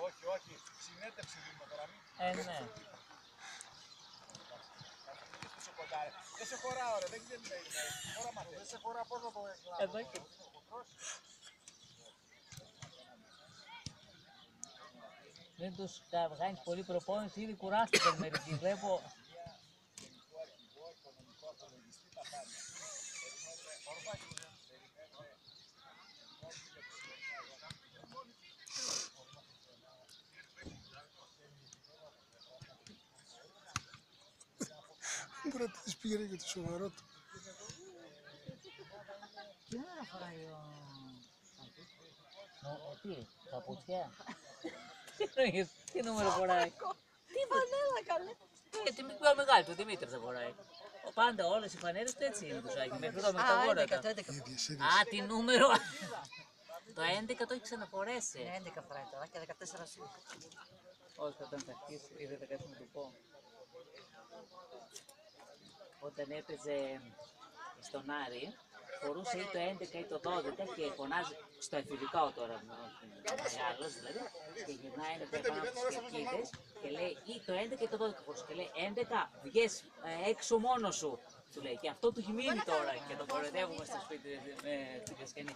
Όχι, όχι. Συνέντευξη δίνουμε τώρα. Ναι. Δεν σε χωράω ρε, δεν είναι. Δεν σε χωρά πώς να το εκλάβω. Εδώ και... Δεν τους κάνεις πολύ προπόνηση, ήδη κουράστηκαν μερικοί, βλέπω. Μπορεί να της πήγαινε για το σοβαρό του. Τι ώρα φοράει τι, παπούτσια. Τι νούμερο φοράει. Τι φανέλα καλέ. Γιατί πιο μεγάλη του Δημήτρη θα φοράει. Πάντα όλες οι φανέλες του έτσι είναι τους Άγιοι, μέχρι εδώ με τα γόρατα. Α, τι νούμερο. Το 11 το έχει ξαναφορέσει. 11 φοράει τώρα και 14 σου. Όχι, όταν θα αρχίσει, είδατε κάτι να του πω. Όταν έπαιζε στον Άρη, φορούσε ή το 11 ή το 12 και φωνάζει στο εφηβικό τώρα, μεγάλος δηλαδή, και γυρνάει ένα πάνω από τις κερκίδες και λέει ή το 11 ή το 12 φορούσε και λέει 11 βγες έξω μόνος σου, του λέει, και αυτό του έχει μείνει τώρα και το κοροϊδεύουμε στο σπίτι με την Κασκανή.